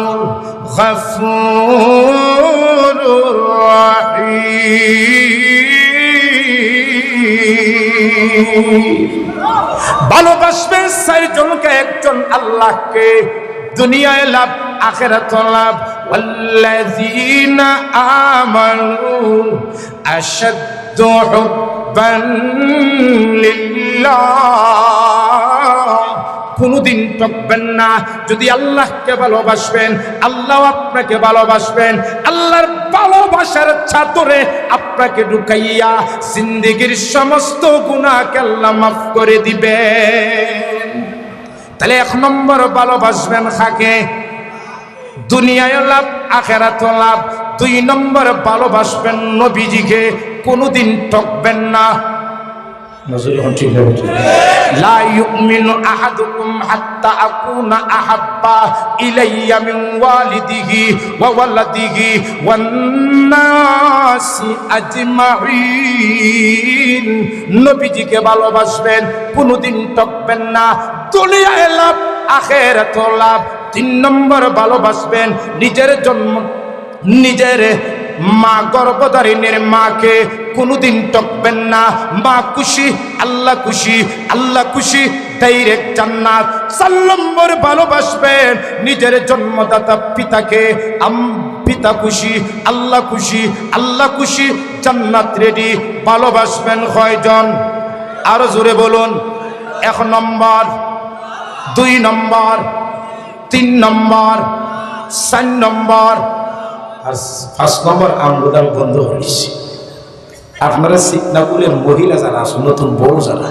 Speaker 1: গফুরুর রহিম। ভালোবাসবেন 4 জনকে, একজন আল্লাহকে, দুনিয়ায় লাভ, আখিরাতে লাভ। ওয়াল্লাযীনা আমানু আশাদ্দু হুব্বান লিল্লাহ। কোনোদিন ঠকবেন না। যদি আল্লাহকে ভালোবাসবেন, আল্লাহ আপনাকে ভালোবাসবেন। আল্লাহর ভালোবাসার চাদরে আপনাকে ঢুকাইয়া জিন্দেগীর সমস্ত গুনাহকে আল্লাহ মাফ করে দিবেন। তাহলে 1 নম্বর ভালোবাসবেন কাকে? দুনিয়ায় লাভ, আখিরাতে লাভ। 2 নম্বর ভালোবাসবেন নবীজিকে, কোনোদিন ঠকবেন না। নজরুল হন ঠিক না? লা ইউমিনু আহাদুকুম হাত্তা আকুনা আহাব্বা ইলাইয়া মিন ওয়ালিদিহি ওয়া ওয়ালাদিহি ওয়ান নাসি আজমাইন। নবীজিকে ভালোবাসবেন, কোনোদিন ঠকবেন না, দুনিয়ায় লাভ আখিরাতে লাভ। 3 নম্বর ভালোবাসবেন নিজের জন্ম, নিজের মা গর্ভধারিণীর মাকে কোনোদিন ঠকবেন না। মা খুশি, আল্লাহ খুশি, আল্লাহ খুশি, ডাইরেক্ট জান্নাত। 4 নম্বর ভালোবাসবেন নিজের জন্মদাতা পিতাকে, পিতা খুশি, আল্লাহ খুশি, আল্লাহ খুশি, জান্নাত রেডি। ভালোবাসবেন কয়জন? আরো জোরে বলুন। 1 নম্বর, 2 নম্বর, 3 নম্বর, 4 নম্বর, আর 5 নম্বর আমগুদাম বন্ধ হয়েছে। আপনারা সিকনাপুরের মহিলা যারা আছেন, নতুন বউ যারা,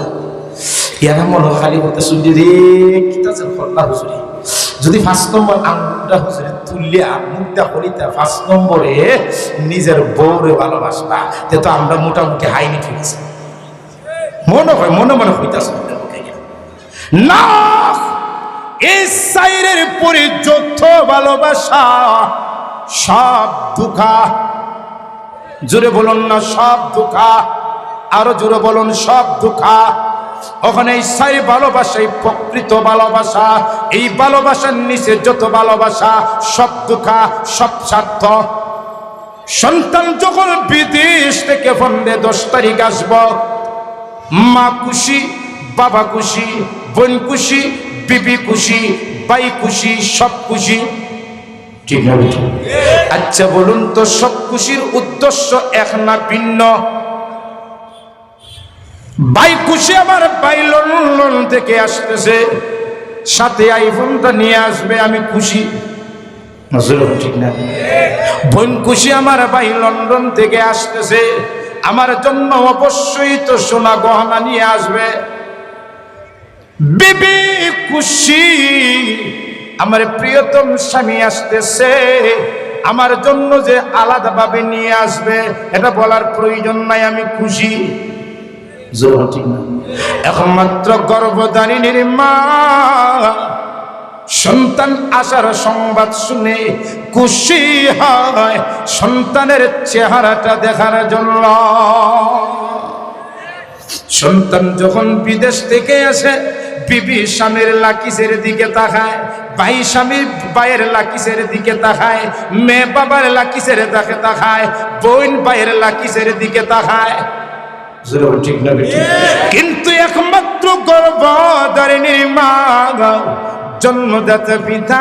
Speaker 1: এরা মনে খালি বলতে শুনছি রে কিতাছেন খল্লা হুজুরি, যদি 5 নম্বর আঙ্গুলটা হুজুরে তুলিয়া মুখটা করিতা 5 নম্বরে নিজের বউরে ভালোবাসবা, তে তো আমরা মোটামুটি হাইনি ঠিক আছে। মনে হয় মনে মনে হইতাছে না। এই সাইরের পরে যত ভালোবাসা সব দুঃখা। জোরে বলুন না সব দুঃখা। আরো জোরে বলুন সব দুঃখা। ওখানে এই সাই ভালোবাসাই প্রকৃত ভালোবাসা। এই ভালোবাসার নিচে যত ভালোবাসা সব দুঃখা, সব স্বার্থ। সন্তান যখন বিদেশ থেকে ফোনে 10 তারিখ আসব, মা খুশি, বাবা খুশি, বোন খুশি, বিবি খুশি, ভাই খুশি, সব খুশি। ঠিক না? আচ্ছা বলুন তো সব খুশির উদ্দেশ্য এক না ভিন্ন? ভাই খুশি, আমার ভাই লন্ডন থেকে আসতেছে, সাথে আইফোনটা নিয়ে আসবে, আমি খুশি। ঠিক না? বোন খুশি, আমার ভাই লন্ডন থেকে আসতেছে, আমার জন্য অবশ্যই তো সোনা গহনা নিয়ে আসবে। বিবি খুশি, আমার প্রিয়তম স্বামী আসতেছে, আমার জন্য যে আলাদাভাবে নিয়ে আসবে এটা বলার প্রয়োজন নাই, আমি খুশি। ঠিক না? একমাত্র গর্ভধারিণীর মা সন্তান আসার সংবাদ শুনে খুশি হয় সন্তানের চেহারাটা দেখার জন্য। সন্তান যখন বিদেশ থেকে আসে, বিবি স্বামীর লাকিসের দিকে তাকায়, ভাই স্বামীর ভাইয়ের লাকিসের দিকে তাকায়, মেয়ে বাবার লাকিসের দিকে তাকায়, বোন ভাইয়ের লাকিসের দিকে তাকায়। ঠিক না? কিন্তু একমাত্র গর্ভধারিণীর মা, জন্মদাতা পিতা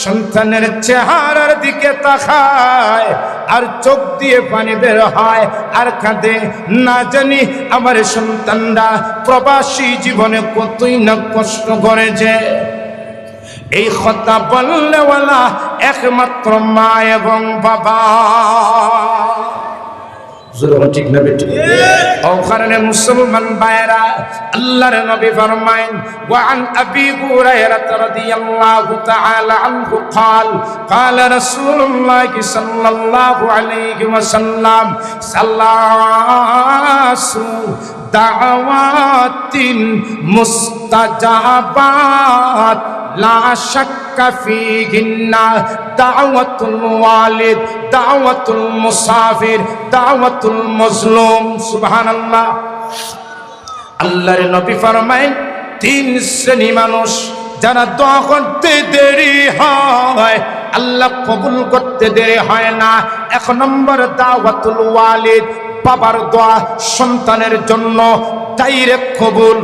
Speaker 1: সন্তানের চেহারার দিকে তাকায়, আর চোখ দিয়ে পানি বের হয়, আর কাঁদে, না জানি আমার সন্তানরা প্রবাসী জীবনে কতই না কষ্ট করেছে। এই কথা বললেওয়ালা একমাত্র মা এবং বাবা। ঠিক না বেটি? ওখানে মুসলমান ভাইরা, আল্লাহর নবী ফরমায়েন, ওয়া আন আবি হুরায়রা রাদিয়াল্লাহু তাআলা আনহু قال قال رسول الله صلى الله عليه وسلم সালাসু দাওয়াতিন মুস্তাজাবাত লা শাক্কা ফীহিন্না দাওয়াতুল ওয়ালিদ, দাওয়াতুল মুসাফির, দাওয়াতুল মাজলুম। সুবহানাল্লাহ। আল্লাহর নবী ফরমায়েন, 3 শ্রেণী মানুষ যারা দোয়া করতে দেরি হয় আল্লাহ কবুল করতে দেরি হয় না। 1 নম্বর দাওয়াতুল ওয়ালিদ, বাবার দোয়া সন্তানের জন্য ডাইরেক্ট কবুল।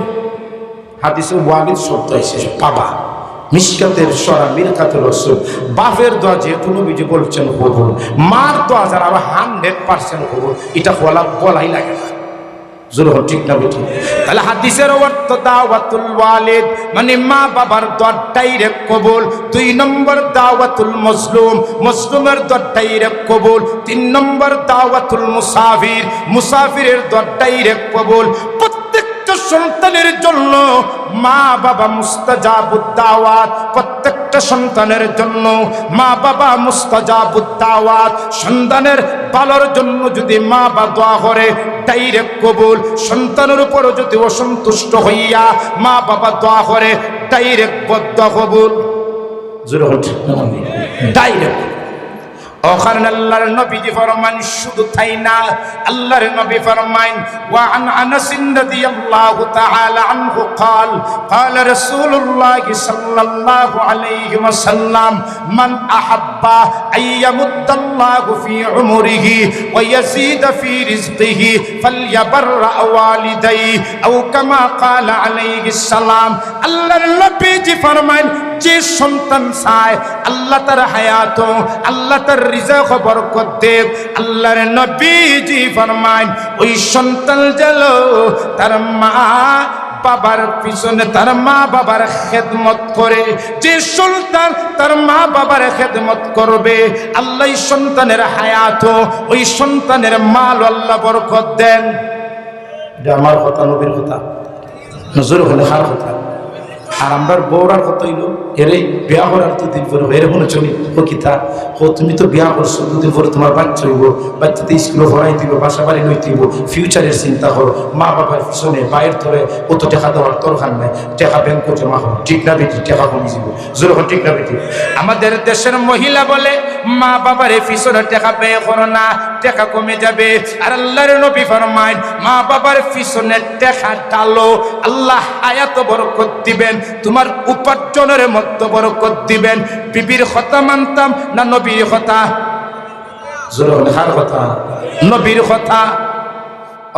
Speaker 1: হাদিসে ওয়ালিদ শব্দ এসেছে বাবা, মিশকাতের সরা মিরকাতুর রাসূল। বাপের দোয়া যেহেতু নবীজি বলছেন কবুল, মার দোয়া যারা 100% কবুল, এটা বলাই লাগে না। জোর ঠিক না বেটি? তাহলে হাদিসের অর্থ দাওয়াতুল ওয়ালিদ মানে মা বাবার দোয়া ডাইরেক্ট কবুল। 2 নম্বর দাওয়াতুল মাজলুম, মাজলুমের দোয়া ডাইরেক্ট কবুল। 3 নম্বর দাওয়াতুল মুসাফির, মুসাফিরের দোয়া ডাইরেক্ট কবুল। প্রত্যেকটা সন্তানের জন্য মা বাবা মুস্তাজাবুদ দাওয়াত, প্রত্যেকটা সন্তানের জন্য মা বাবা মুস্তাজাবুদ দাওয়াত। সন্তানের ভালোর জন্য যদি মা বাবা দোয়া করে ডাইরেক্ট কবুল। সন্তানের উপরও যদি অসন্তুষ্ট হইয়া মা বাবা দোয়া করে ডাইরেক্ট বদদোয়া কবুল। ডাইরেক্ট। ওখানে আল্লাহর নবীজি ফরমান, শুধু তাই না, আল্লাহর নবী ফরমান ওয়া আন আনাস রাদিয়াল্লাহু তাআলা আনহু قال قال رسول الله صلى الله عليه وسلم من احب ان يمد الله في عمره ويزيد في رزقه فليبر والديه او كما قال عليه السلام। আল্লাহর নবীজি ফরমান, যে সন্তান চায় আল্লাহ তার হায়াত, আল্লাহ তার রিজক বরকত দেব, আল্লাহর নবীজি ফরমান ওই সন্তান যেন তার মা বাবার পিছনে, তার মা বাবার খেদমত করে। যে সন্তান তার মা বাবার খেদমত করবে আল্লাহ সন্তানের হায়াত, ওই সন্তানের মাল আল্লাহ বরকত দেন। এটা আমার কথা, নবীর কথা, নজর হলে হার কথা। আর আমরা বউরার কত হইলো এরে বিয়া করার দুদিন পরে এরে মনে চলি ও কিতা ও তুমি তো বিয়া করছো, দুদিন পরে তোমার বাচ্চা হইব, বাচ্চাতে স্কুলে ভরাই দিব, বাসা বাড়ি লইতে হইব, ফিউচারের চিন্তা করো। মা বাবার পিছনে বাইর ধরে কত টাকা দেওয়ার দরকার নাই, টাকা ব্যাংকে জমা করো। ঠিক না বেটি? টাকা কমে যাব যেরকম, ঠিক না বেটি? আমাদের দেশের মহিলা বলে মা বাবার পিছনে টাকা ব্যয় করো না, টাকা কমে যাবে। আর আল্লাহর নবী ফরমায় মা বাবার পিছনে টাকা ডালো, আল্লাহ হায়াত বরকত দিবেন, তোমার উপার্জনের মধ্যে বরকত দিবেন। বিবির কথা মানতাম না নবীর কথা? জোরে কার কথা? নবীর কথা।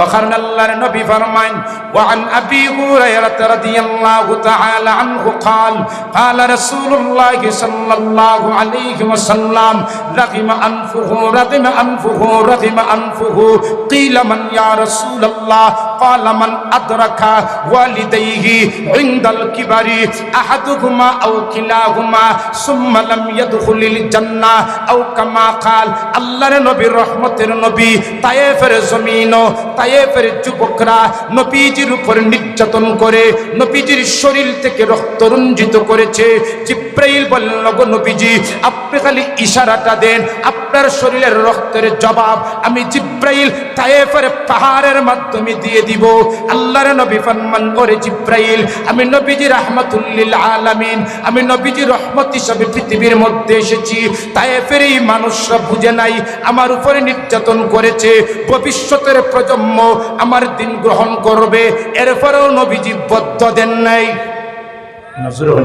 Speaker 1: وخرن الله النبي فرمان وعن أبي هريرة رضي الله تعالى عنه قال قال رسول الله صلى الله عليه وسلم رغم أنفه رغم أنفه رغم أنفه قيل من يا رسول الله قال من أدرك والديه عند الكبر أحدهما أو كلاهما ثم لم يدخل الجنة أو كما قال الله النبي رحمة النبي طائفের জমিন তায়েফের যুবকরা নবীজির উপর নির্যাতন করে নবীজির শরীর থেকে রক্ত রঞ্জিত করেছে। জিব্রাইল বললেন, গো নবীজি আপনি খালি ইশারাটা দেন, আপনার শরীরের রক্তের জবাব আমি জিব্রাইল তায়েফের পাহাড়ের মাধ্যমে দিয়ে দিব। আল্লাহর নবী ফরমান, ওরে জিব্রাইল আমি নবীজি রাহমাতুল লিল আলামিন, আমি নবীজি রহমত হিসেবে পৃথিবীর মধ্যে এসেছি। তায়েফের এই মানুষরা বুঝে নাই আমার উপরে নির্যাতন করেছে, ভবিষ্যতের প্রজন্ম আমার দিন গ্রহণ করবে, এরপরেও নবীজি বদ্ধ দেন নাই।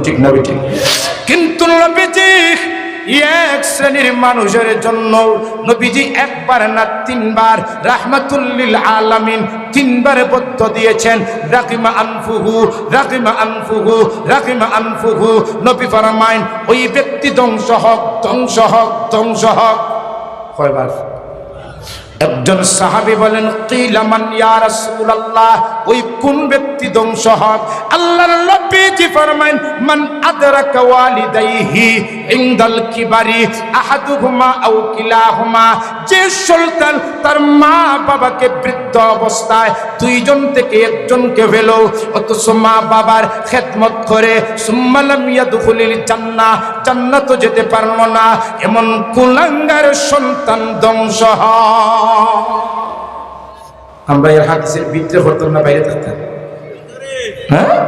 Speaker 1: ঠিক না ঠিক? কিন্তু নবীজি এক শ্রেণীর মানুষের জন্য নবীজি একবার না তিনবার রাহমাতুল লিল আলামিন তিনবার বদ্ধ দিয়েছেন। রাকিমা আনফুহু রাকিমা আনফুহু রাকিমা আনফুহু। নবী ফরমায়েন ওই ব্যক্তি ধ্বংস হোক, ধ্বংস হোক, ধ্বংস হোক। কয়বার? একজন সাহাবী বলেন, কিলা মান ইয়া রাসূলুল্লাহ, ওই কোন ব্যক্তি ধ্বংস হোক? আল্লাহর নবীজি ফরমায়েন মান আদরাকা ওয়ালিদাইহি ইনদাল কিবারি আহাদুহুমা আও কিলাহুমা। যে সন্তান তার মা বাবাকে বৃদ্ধ অবস্থায় দুইজন থেকে একজনকে পেল অথচ মা বাবার খেদমত করে সুম্মা লাম ইয়াদখুলিল জান্নাহ, জান্নাত যেতে পারল না, এমন কুলাঙ্গার সন্তান ধ্বংস হয়। আমরা এর হাদিসের ভিতরে পড়তাম না বাইরে থাকতাম? হ্যাঁ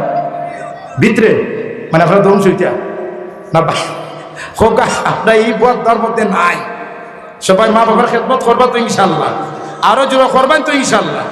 Speaker 1: ভিতরে মানে আপনার ধ্বংস হইতা না খোকা, আমরা এই বদার মধ্যে নাই। সবাই মা বাবার খেদমত করবা তো ইনশাল্লাহ, আরো জোরে করবেন তো ইনশাল্লাহ।